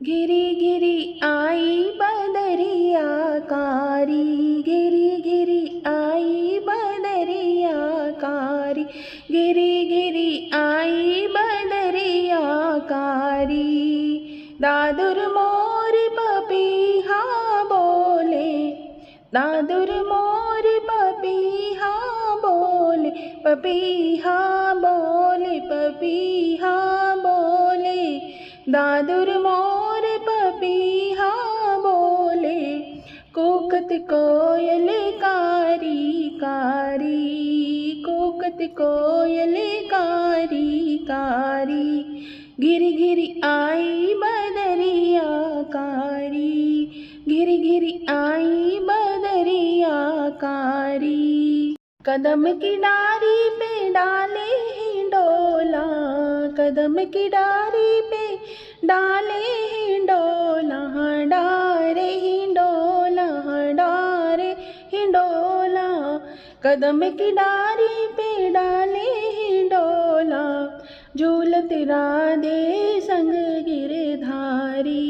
घिरी घिरी आई बदरिया कारी, घिरी घिरी आई बदरिया कारी, घिरी घिरी आई बदरिया कारी। दादुर मोर पपीहा बोले, दादुर मोर पपीहा बोले, पपीहा बोले, पपीहा बोले। दादुर मोर पपीहा बोले, कूकत कोयल कारी कारी, कूकत कोयल कारी कारी। घिरी घिरी आई बदरिया कारी, घिरी घिरी आई बदरिया कारी। कदम की डारी पे डाले हिंडोला, कदम की डारी पे डाले हिंडोला, डारे हिंडोला, डारे हिंडोला। कदम की डारी पे डाले हिंडोला, झूलत राधे संग गिरधारी,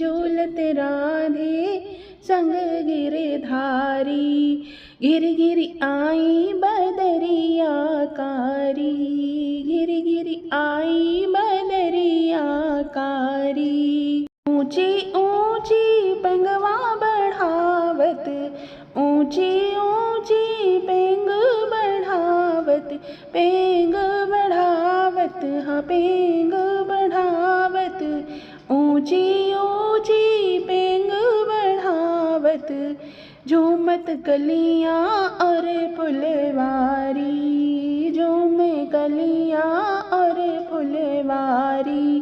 झूलत राधे संग गिरधारी। घिरी घिरी आई बदरिया कारी, घिरी घिरी आई बदरिया कारी। ऊंची ऊंची पेंगवा बढ़ावत, ऊंची ऊंची पेंग बढ़ावत, पेंग बढ़ावत, हाँ पेंग बढ़ावत। ऊंची ऊंची पेंग बढ़ावत, झूमत कलियां और फुलवारी, झूमे कलियां और फुलवारी।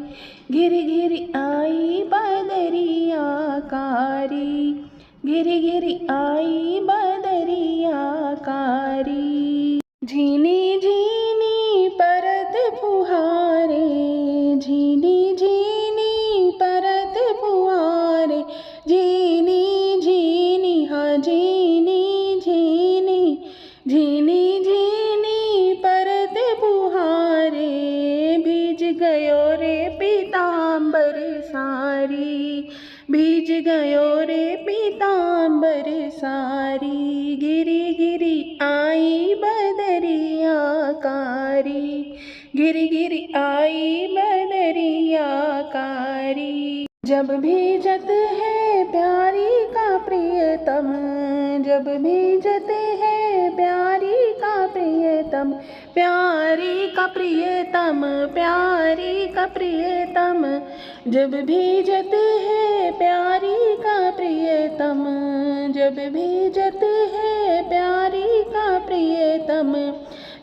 घिरी घिरी आई बदरिया कारी, घिरी घिरी आई बदरिया कारी। झीनी झीनी परत फुहारे, झीनी झीनी परत फुहारे, झीनी झीनी, हाँ झीनी झीनी, झीनी झीनी परत फुहारे। भीज गयो रे पीतांबर सारी, भीज गयो रे पीतांबर सारी। घिरी घिरी आई बदरिया कारी, घिरी घिरी आई बदरिया कारी। जब भीजत है प्यारी का प्रियतम, जब भीजत है प्यारी का प्रियतम, प्यारी का प्रियतम, प्यारी का प्रियतम। जब भीजत है प्यारी का प्रियतम, जब भीजत है प्यारी का प्रियतम।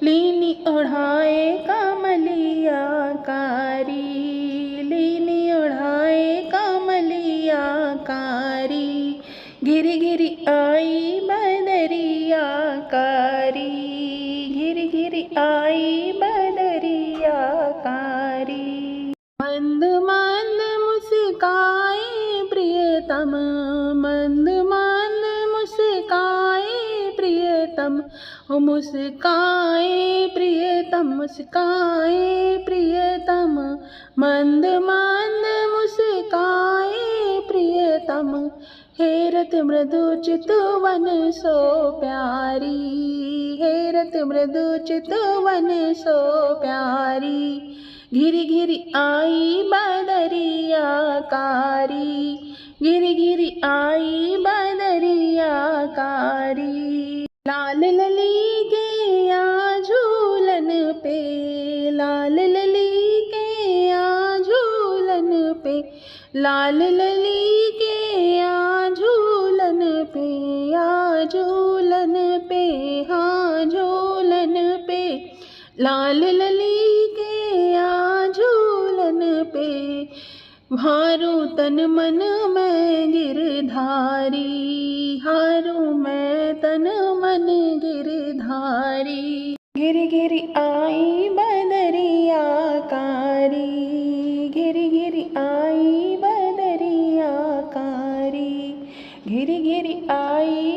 लीनी ओढ़ाए कमलिया कारी, लीनी ओढ़ाए कमलिया कारी। घिरी घिरी आई बदरिया कारी, घिरी घिरी आई बदरिया कारी। मंद मंद मुस्काए प्रियतम, मंद मंद मुस्काए प्रियतम, हो मुस्काए प्रियतम, मुस्काए प्रियतम। मंद मंद मुस्काए प्रियतम, हेरत मृदु चितवन सो प्यारी, हेरत मृदु चितवन सो प्यारी। घिरी घिरी आई बदरिया कारी, घिरी घिरी आई बदरिया कारी। लाल लली के आ झूलन पे, लाल लली के आ झूलन पे, लाल लली के आ झूलन पे, आ झूलन पे, हाँ झूलन पे। लाल लली के आ झूलन पे, हारू तन मन में गिरधारी, हारू मैं तन मन गिरधारी। घिरी घिरी आई बदरिया कारी, घिरी घिरी आई बदरिया कारी, घिरी घिरी आई